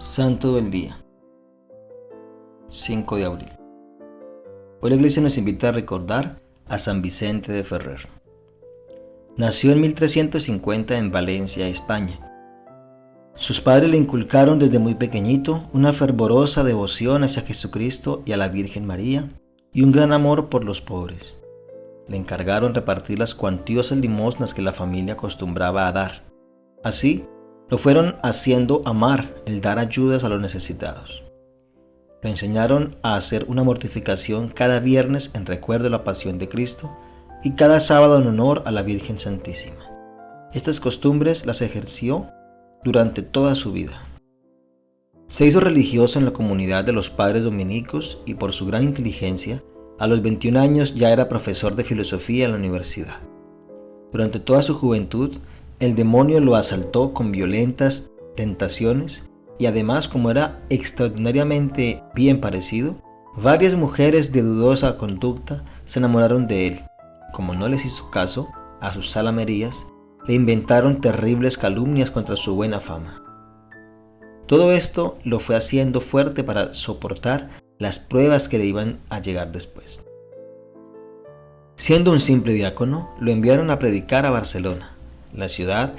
Santo del Día, 5 de abril. Hoy la Iglesia nos invita a recordar a San Vicente de Ferrer. Nació en 1350 en Valencia, España. Sus padres le inculcaron desde muy pequeñito una fervorosa devoción hacia Jesucristo y a la Virgen María y un gran amor por los pobres. Le encargaron repartir las cuantiosas limosnas que la familia acostumbraba a dar. Así, lo fueron haciendo amar el dar ayudas a los necesitados. Lo enseñaron a hacer una mortificación cada viernes en recuerdo de la pasión de Cristo y cada sábado en honor a la Virgen Santísima. Estas costumbres las ejerció durante toda su vida. Se hizo religioso en la comunidad de los padres dominicos y por su gran inteligencia, a los 21 años ya era profesor de filosofía en la universidad. Durante toda su juventud, el demonio lo asaltó con violentas tentaciones y además, como era extraordinariamente bien parecido, varias mujeres de dudosa conducta se enamoraron de él. Como no les hizo caso a sus zalamerías, le inventaron terribles calumnias contra su buena fama. Todo esto lo fue haciendo fuerte para soportar las pruebas que le iban a llegar después. Siendo un simple diácono, lo enviaron a predicar a Barcelona. La ciudad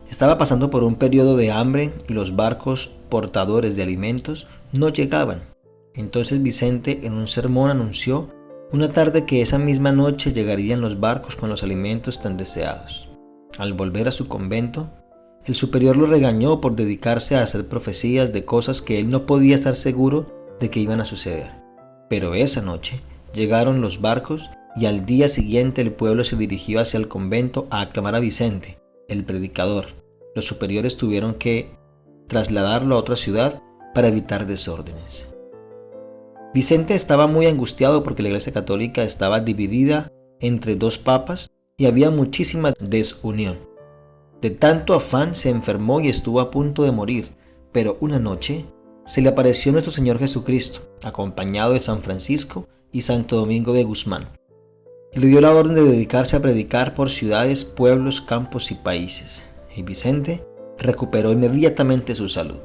estaba pasando por un periodo de hambre y los barcos portadores de alimentos no llegaban. Entonces Vicente en un sermón anunció una tarde que esa misma noche llegarían los barcos con los alimentos tan deseados. Al volver a su convento, el superior lo regañó por dedicarse a hacer profecías de cosas que él no podía estar seguro de que iban a suceder. Pero esa noche llegaron los barcos y al día siguiente el pueblo se dirigió hacia el convento a aclamar a Vicente, el predicador. Los superiores tuvieron que trasladarlo a otra ciudad para evitar desórdenes. Vicente estaba muy angustiado porque la Iglesia Católica estaba dividida entre dos papas y había muchísima desunión. De tanto afán se enfermó y estuvo a punto de morir, pero una noche se le apareció nuestro Señor Jesucristo, acompañado de San Francisco y Santo Domingo de Guzmán. Le dio la orden de dedicarse a predicar por ciudades, pueblos, campos y países. Y Vicente recuperó inmediatamente su salud.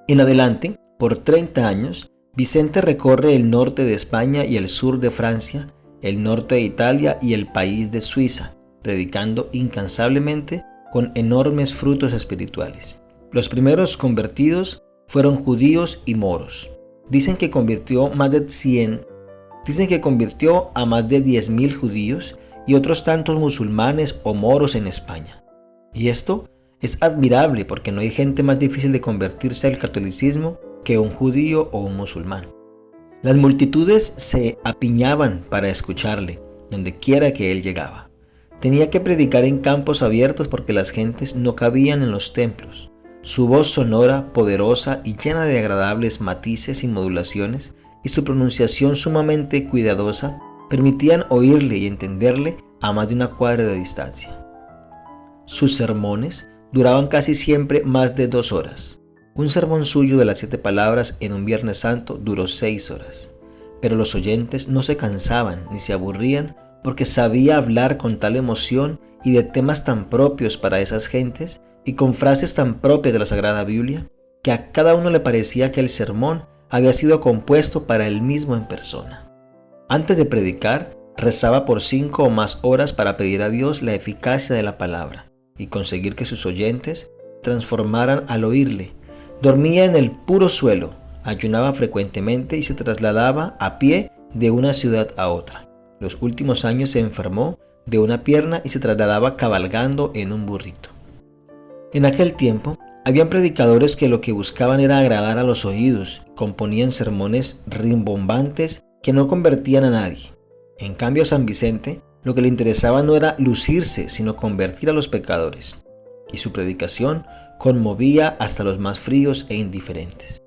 En adelante, por 30 años, Vicente recorre el norte de España y el sur de Francia, el norte de Italia y el país de Suiza, predicando incansablemente con enormes frutos espirituales. Los primeros convertidos fueron judíos y moros. Dicen que convirtió a más de 10.000 judíos y otros tantos musulmanes o moros en España. Y esto es admirable porque no hay gente más difícil de convertirse al catolicismo que un judío o un musulmán. Las multitudes se apiñaban para escucharle, donde quiera que él llegaba. Tenía que predicar en campos abiertos porque las gentes no cabían en los templos. Su voz sonora, poderosa y llena de agradables matices y modulaciones, y su pronunciación sumamente cuidadosa, permitían oírle y entenderle a más de una cuadra de distancia. Sus sermones duraban casi siempre más de 2 horas. Un sermón suyo de las 7 palabras en un Viernes Santo duró 6 horas. Pero los oyentes no se cansaban ni se aburrían porque sabía hablar con tal emoción y de temas tan propios para esas gentes y con frases tan propias de la Sagrada Biblia que a cada uno le parecía que el sermón había sido compuesto para él mismo en persona. Antes de predicar, rezaba por 5 o más horas para pedir a Dios la eficacia de la palabra y conseguir que sus oyentes transformaran al oírle. Dormía en el puro suelo, ayunaba frecuentemente y se trasladaba a pie de una ciudad a otra. Los últimos años se enfermó de una pierna y se trasladaba cabalgando en un burrito. En aquel tiempo, habían predicadores que lo que buscaban era agradar a los oídos, componían sermones rimbombantes que no convertían a nadie. En cambio a San Vicente lo que le interesaba no era lucirse, sino convertir a los pecadores. Y su predicación conmovía hasta los más fríos e indiferentes.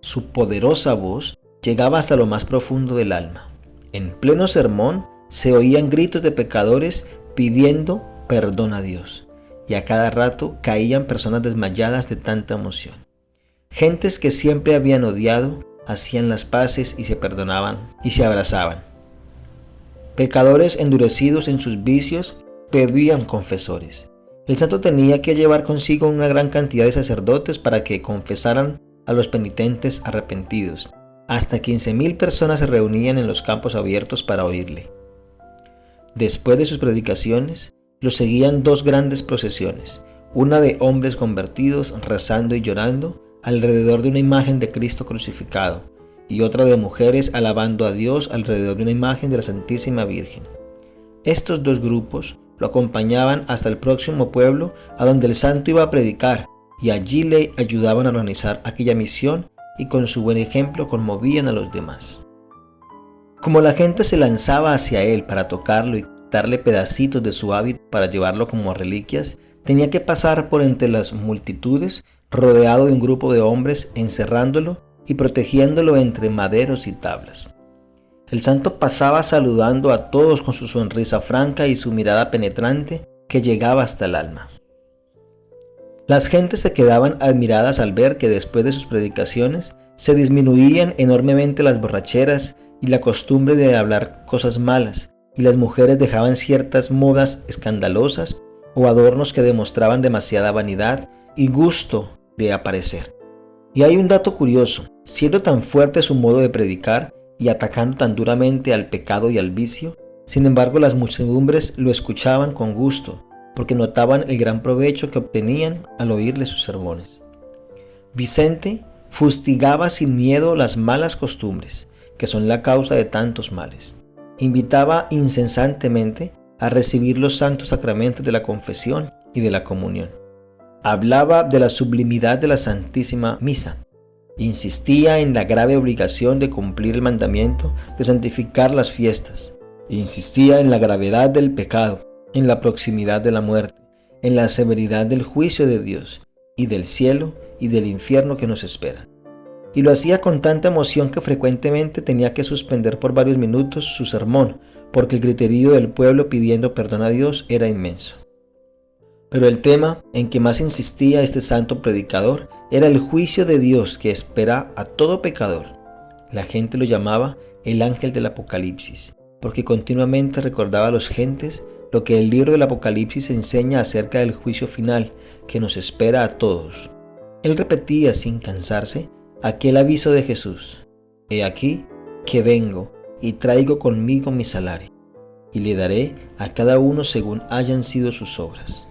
Su poderosa voz llegaba hasta lo más profundo del alma. En pleno sermón se oían gritos de pecadores pidiendo perdón a Dios. Y a cada rato caían personas desmayadas de tanta emoción. Gentes que siempre habían odiado, hacían las paces y se perdonaban y se abrazaban. Pecadores endurecidos en sus vicios pedían confesores. El santo tenía que llevar consigo una gran cantidad de sacerdotes para que confesaran a los penitentes arrepentidos. Hasta 15.000 personas se reunían en los campos abiertos para oírle. Después de sus predicaciones, lo seguían dos grandes procesiones, una de hombres convertidos rezando y llorando alrededor de una imagen de Cristo crucificado, y otra de mujeres alabando a Dios alrededor de una imagen de la Santísima Virgen. Estos dos grupos lo acompañaban hasta el próximo pueblo a donde el santo iba a predicar, y allí le ayudaban a organizar aquella misión y con su buen ejemplo conmovían a los demás. Como la gente se lanzaba hacia él para tocarlo y darle pedacitos de su hábito para llevarlo como reliquias, tenía que pasar por entre las multitudes rodeado de un grupo de hombres encerrándolo y protegiéndolo entre maderos y tablas. El santo pasaba saludando a todos con su sonrisa franca y su mirada penetrante que llegaba hasta el alma. Las gentes se quedaban admiradas al ver que después de sus predicaciones se disminuían enormemente las borracheras y la costumbre de hablar cosas malas, y las mujeres dejaban ciertas modas escandalosas o adornos que demostraban demasiada vanidad y gusto de aparecer. Y hay un dato curioso: siendo tan fuerte su modo de predicar y atacando tan duramente al pecado y al vicio, sin embargo las muchedumbres lo escuchaban con gusto, porque notaban el gran provecho que obtenían al oírle sus sermones. Vicente fustigaba sin miedo las malas costumbres, que son la causa de tantos males. Invitaba incesantemente a recibir los santos sacramentos de la confesión y de la comunión. Hablaba de la sublimidad de la Santísima Misa. Insistía en la grave obligación de cumplir el mandamiento de santificar las fiestas. Insistía en la gravedad del pecado, en la proximidad de la muerte, en la severidad del juicio de Dios y del cielo y del infierno que nos esperan. Y lo hacía con tanta emoción que frecuentemente tenía que suspender por varios minutos su sermón, porque el griterío del pueblo pidiendo perdón a Dios era inmenso. Pero el tema en que más insistía este santo predicador era el juicio de Dios que espera a todo pecador. La gente lo llamaba el ángel del Apocalipsis, porque continuamente recordaba a las gentes lo que el libro del Apocalipsis enseña acerca del juicio final que nos espera a todos. Él repetía sin cansarse aquel aviso de Jesús: He aquí que vengo y traigo conmigo mi salario, y le daré a cada uno según hayan sido sus obras.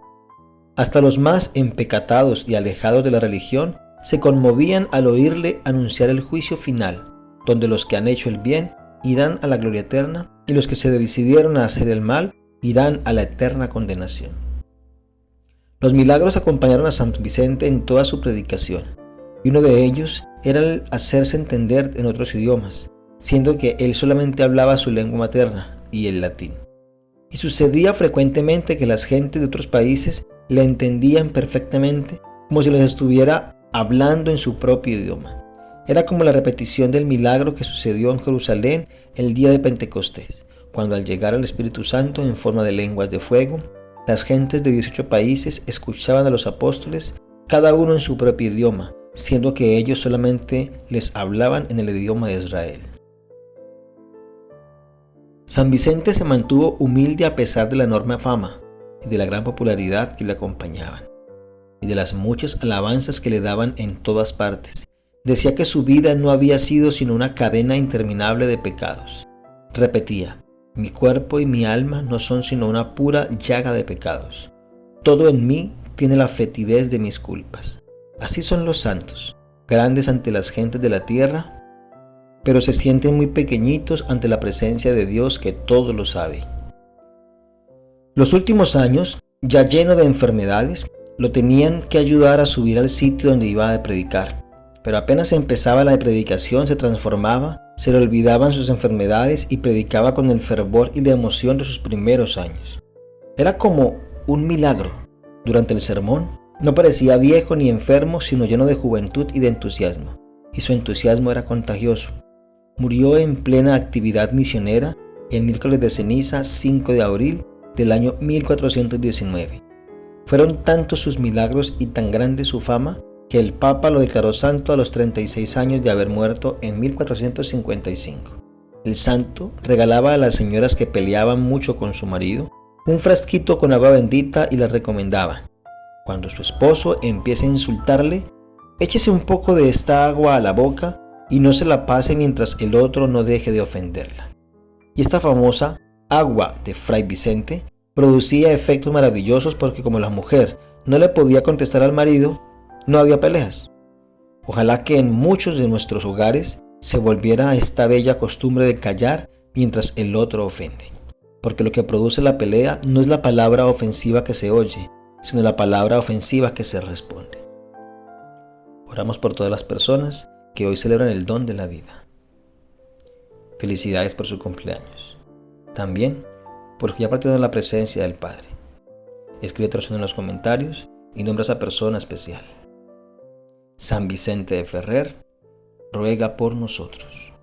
Hasta los más empecatados y alejados de la religión se conmovían al oírle anunciar el juicio final, donde los que han hecho el bien irán a la gloria eterna y los que se decidieron a hacer el mal irán a la eterna condenación. Los milagros acompañaron a San Vicente en toda su predicación, y uno de ellos era el hacerse entender en otros idiomas, siendo que él solamente hablaba su lengua materna y el latín. Y sucedía frecuentemente que las gentes de otros países le entendían perfectamente, como si les estuviera hablando en su propio idioma. Era como la repetición del milagro que sucedió en Jerusalén el día de Pentecostés, cuando al llegar al Espíritu Santo en forma de lenguas de fuego, las gentes de 18 países escuchaban a los apóstoles, cada uno en su propio idioma, siendo que ellos solamente les hablaban en el idioma de Israel. San Vicente se mantuvo humilde a pesar de la enorme fama y de la gran popularidad que le acompañaban, y de las muchas alabanzas que le daban en todas partes. Decía que su vida no había sido sino una cadena interminable de pecados. Repetía: mi cuerpo y mi alma no son sino una pura llaga de pecados. Todo en mí tiene la fetidez de mis culpas. Así son los santos, grandes ante las gentes de la tierra, pero se sienten muy pequeñitos ante la presencia de Dios que todo lo sabe. Los últimos años, ya lleno de enfermedades, lo tenían que ayudar a subir al sitio donde iba a predicar. Pero apenas empezaba la predicación se transformaba, se le olvidaban sus enfermedades y predicaba con el fervor y la emoción de sus primeros años. Era como un milagro. Durante el sermón no parecía viejo ni enfermo, sino lleno de juventud y de entusiasmo. Y su entusiasmo era contagioso. Murió en plena actividad misionera el miércoles de ceniza 5 de abril del año 1419. Fueron tantos sus milagros y tan grande su fama que el Papa lo declaró santo a los 36 años de haber muerto en 1455. El santo regalaba a las señoras que peleaban mucho con su marido un frasquito con agua bendita y les recomendaba: cuando su esposo empiece a insultarle, Échese un poco de esta agua a la boca y no se la pase mientras el otro no deje de ofenderla. Y esta famosa agua de Fray Vicente producía efectos maravillosos porque como la mujer no le podía contestar al marido, no había peleas. Ojalá que en muchos de nuestros hogares se volviera esta bella costumbre de callar mientras el otro ofende. Porque lo que produce la pelea no es la palabra ofensiva que se oye, sino la palabra ofensiva que se responde. Oramos por todas las personas que hoy celebran el don de la vida. Felicidades por su cumpleaños. También porque ya partieron en la presencia del Padre. Escribe tu oración en los comentarios y nombra a esa persona especial. San Vicente de Ferrer, ruega por nosotros.